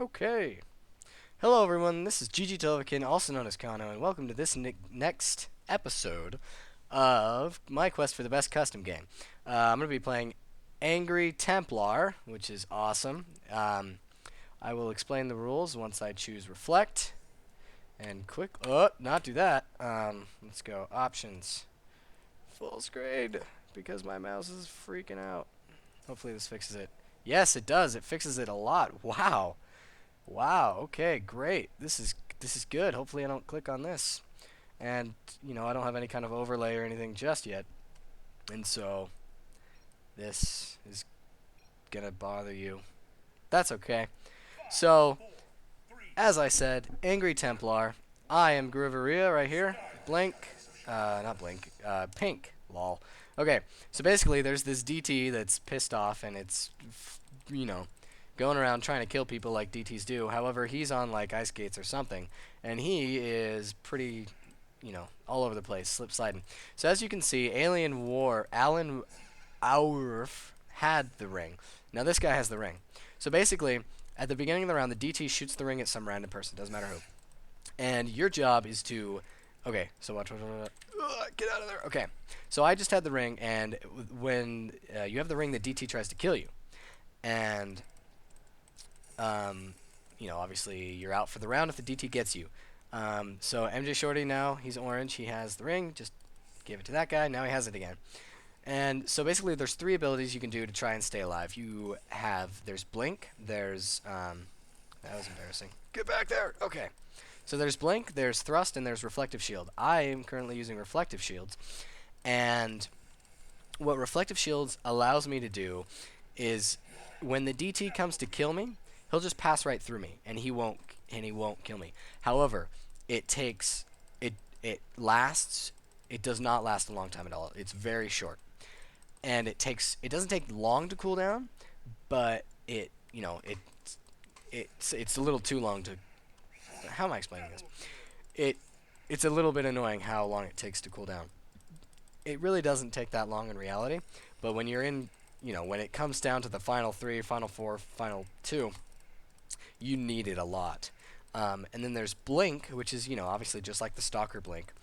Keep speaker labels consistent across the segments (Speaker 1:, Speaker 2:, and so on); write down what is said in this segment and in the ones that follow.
Speaker 1: Okay. Hello, everyone. This is GGDOVahKiiN, also known as Kano, and welcome to this next episode of my quest for the best custom game. I'm going to be playing Angry Templar, which is awesome. I will explain the rules once I choose Reflect. And quick... Oh, not do that. Let's go. Options. Full screen, because my mouse is freaking out. Hopefully this fixes it. Yes, it does. It fixes it a lot. Wow. Wow, okay, great. This is good. Hopefully I don't click on this. And, I don't have any kind of overlay or anything just yet. And so this is gonna bother you. That's okay. So, as I said, Angry Templar. I am Grooveria right here. Blink. Not Blink. Pink. Lol. Okay, so basically there's this DT that's pissed off and it's, going around trying to kill people like DTs do. However, he's on like ice skates or something, and he is pretty, all over the place, slip sliding. So as you can see, Alan Aurf had the ring. Now this guy has the ring. So basically, at the beginning of the round, the DT shoots the ring at some random person, doesn't matter who. And your job is to, okay, so watch, get out of there. Okay, so I just had the ring, and when you have the ring, the DT tries to kill you. And obviously you're out for the round if the DT gets you. So MJ Shorty now, he's orange. He has the ring. Just gave it to that guy. Now he has it again. And so basically there's 3 abilities you can do to try and stay alive. There's Blink, there's, that was embarrassing. Get back there! Okay. So there's Blink, there's Thrust, and there's Reflective Shield. I am currently using Reflective Shields. And what Reflective Shields allows me to do is when the DT comes to kill me, he'll just pass right through me, and he won't kill me. However, it does not last a long time at all. It's very short, and it doesn't take long to cool down, but it's a little too long to. How am I explaining this? It's a little bit annoying how long it takes to cool down. It really doesn't take that long in reality, but when you're in, when it comes down to the final 3, final 4, final 2. You need it a lot. And then there's Blink, which is, obviously just like the Stalker Blink,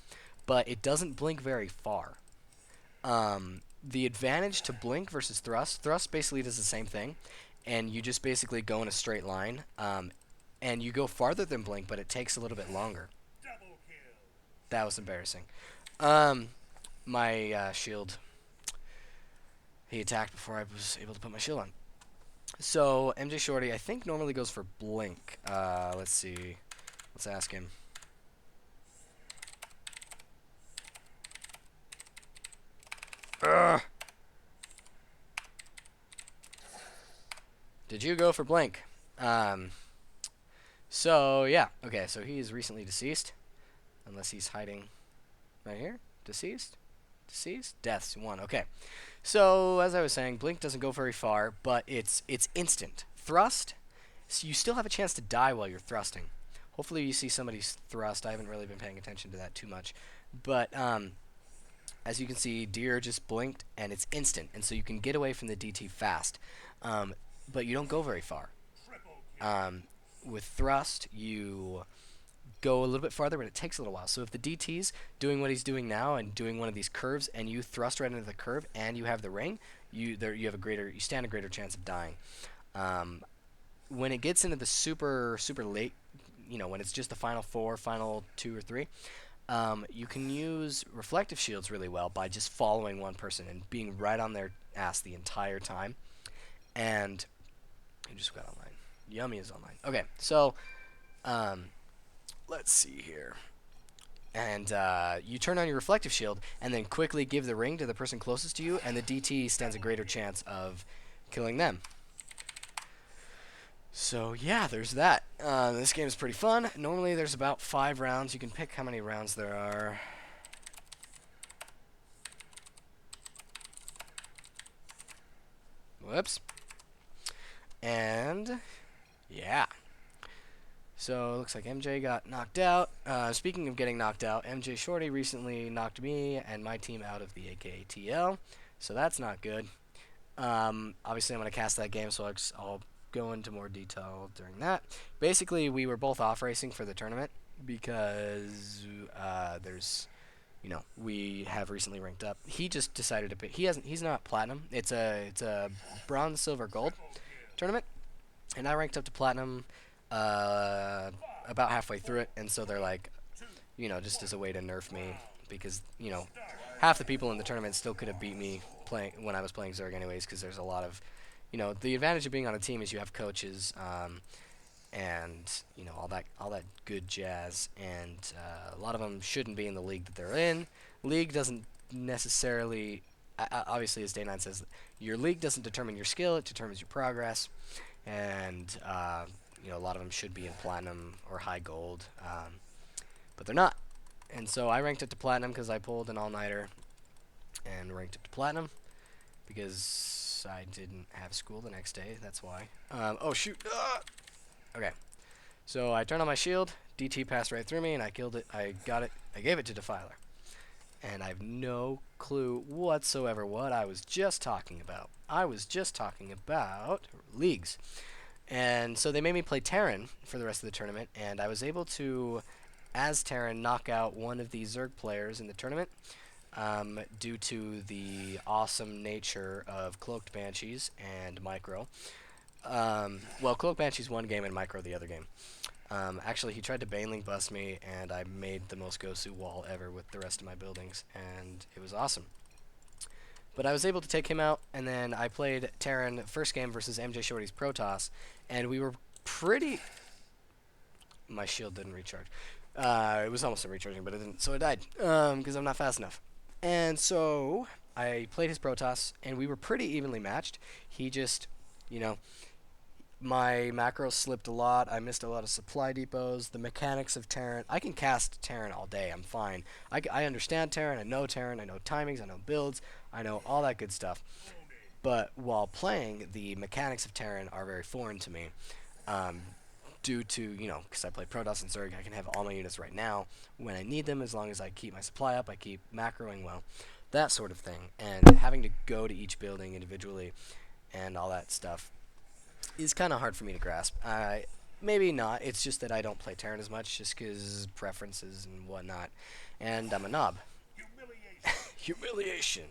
Speaker 1: but it doesn't blink very far. The advantage to Blink versus Thrust basically does the same thing, and you just basically go in a straight line, and you go farther than Blink, but it takes a little bit longer. That was embarrassing. My shield, he attacked before I was able to put my shield on. So, MJ Shorty, I think, normally goes for Blink. Let's see. Let's ask him. Ugh. Did you go for Blink? So, yeah. Okay, so he is recently deceased. Unless he's hiding right here. Deceased? Deceased? Deaths. 1. Okay. So, as I was saying, Blink doesn't go very far, but it's instant. Thrust, so you still have a chance to die while you're thrusting. Hopefully you see somebody's thrust. I haven't really been paying attention to that too much. But, as you can see, Deer just blinked, and it's instant. And so you can get away from the DT fast. But you don't go very far. With Thrust, you go a little bit farther, but it takes a little while. So if the DT's doing what he's doing now and doing one of these curves, and you thrust right into the curve, and you have the ring, you stand a greater chance of dying. When it gets into the super late, when it's just the final 4, final 2 or 3, you can use Reflective Shields really well by just following one person and being right on their ass the entire time. And you just got online. Yummy is online. Okay, so let's see here. And you turn on your Reflective Shield and then quickly give the ring to the person closest to you, and the DT stands a greater chance of killing them. So yeah, there's that. This game is pretty fun. Normally there's about 5 rounds. You can pick how many rounds there are. Whoops. And yeah. So it looks like MJ got knocked out. Speaking of getting knocked out, MJ Shorty recently knocked me and my team out of the AKATL. So that's not good. Obviously I'm going to cast that game, so I'll go into more detail during that. Basically, we were both off racing for the tournament because we have recently ranked up. He just decided to pick. He's not platinum. It's a bronze, silver, gold tournament, and I ranked up to platinum about halfway through it, and so they're like, just as a way to nerf me because half the people in the tournament still could have beat me playing when I was playing Zerg anyways, because there's a lot of the advantage of being on a team is you have coaches, and all that good jazz, and a lot of them shouldn't be in the league that they're in. League doesn't necessarily, obviously, as Day9 says, your league doesn't determine your skill, it determines your progress, and a lot of them should be in platinum or high gold, but they're not. And so I ranked it to platinum because I pulled an all-nighter and ranked it to platinum because I didn't have school the next day. That's why. Oh, shoot. Okay. So I turned on my shield. DT passed right through me, and I killed it. I got it. I gave it to Defiler. And I have no clue whatsoever what I was just talking about. I was just talking about leagues. And so they made me play Terran for the rest of the tournament, and I was able to, as Terran, knock out one of the Zerg players in the tournament due to the awesome nature of Cloaked Banshees and Micro. Well, Cloaked Banshees one game and Micro the other game. Actually, he tried to Baneling bust me, and I made the most Gosu wall ever with the rest of my buildings, and it was awesome. But I was able to take him out, and then I played Terran first game versus MJ Shorty's Protoss, and we were pretty... My shield didn't recharge. It was almost recharging, but it didn't, so it died, because I'm not fast enough. And so I played his Protoss, and we were pretty evenly matched. He just, my macros slipped a lot. I missed a lot of supply depots. The mechanics of Terran. I can cast Terran all day. I'm fine. I understand Terran. I know Terran. I know timings. I know builds. I know all that good stuff. But while playing, the mechanics of Terran are very foreign to me. Due to, because I play Protoss and Zerg, I can have all my units right now when I need them, as long as I keep my supply up, I keep macroing well, that sort of thing. And having to go to each building individually and all that stuff is kind of hard for me to grasp. Maybe not. It's just that I don't play Terran as much, just because preferences and whatnot. And I'm a knob. Humiliation.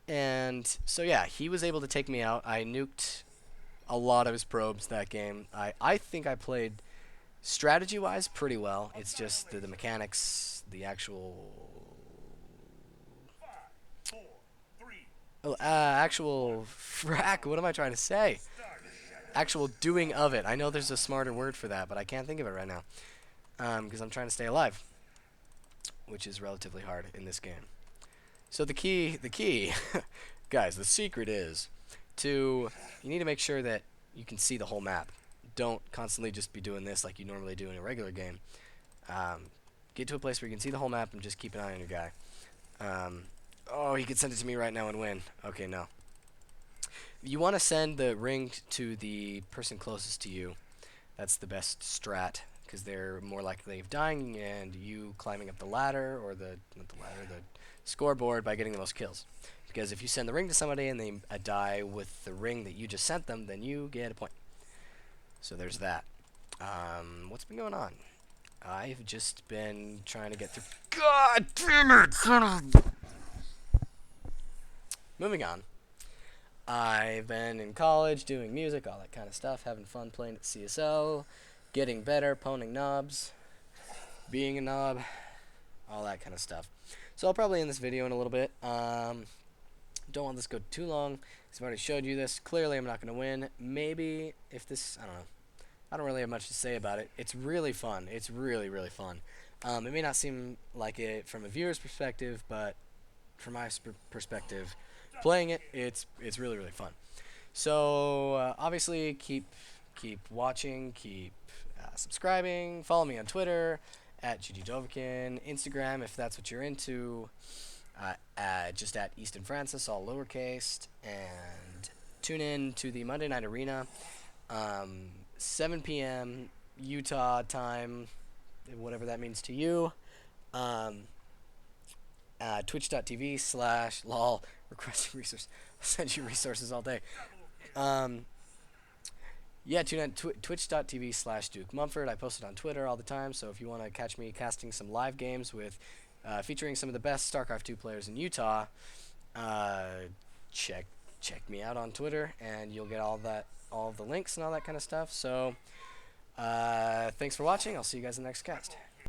Speaker 1: And so yeah, he was able to take me out. I nuked a lot of his probes that game. I think I played strategy-wise pretty well. It's just the mechanics, the actual... actual frack, what am I trying to say? Actual doing of it. I know there's a smarter word for that, but I can't think of it right now. Because I'm trying to stay alive, which is relatively hard in this game. So the key, guys, the secret is you need to make sure that you can see the whole map. Don't constantly just be doing this like you normally do in a regular game. Get to a place where you can see the whole map and just keep an eye on your guy. Oh, he could send it to me right now and win. Okay, no. You want to send the ring to the person closest to you. That's the best strat, because they're more likely of dying and you climbing up the ladder, or the scoreboard by getting the most kills. Because if you send the ring to somebody and they die with the ring that you just sent them, then you get a point. So there's that. What's been going on? I've just been trying to get through... God damn it, son of... Moving on. I've been in college doing music, all that kind of stuff, having fun playing at CSL, getting better, poning knobs, being a knob, all that kind of stuff. So I'll probably end this video in a little bit. Don't want this to go too long, because I've already showed you this. Clearly I'm not going to win. Maybe if this, I don't know. I don't really have much to say about it. It's really fun. It's really, really fun. It may not seem like it from a viewer's perspective, but from my perspective, playing it, it's really, really fun. So obviously keep watching, keep subscribing, follow me on Twitter at GGDOVahKiiN, Instagram if that's what you're into, just at Easton Francis, all lowercase, and tune in to the Monday Night Arena, 7 p.m. Utah time, whatever that means to you. Twitch.tv/lol requesting resources. I'll send you resources all day. Yeah, tune in twitch.tv/Duke Mumford. I post it on Twitter all the time, so if you want to catch me casting some live games with featuring some of the best StarCraft 2 players in Utah, uh, check check me out on Twitter, and you'll get all of the links and all that kind of stuff. So, thanks for watching. I'll see you guys in the next cast.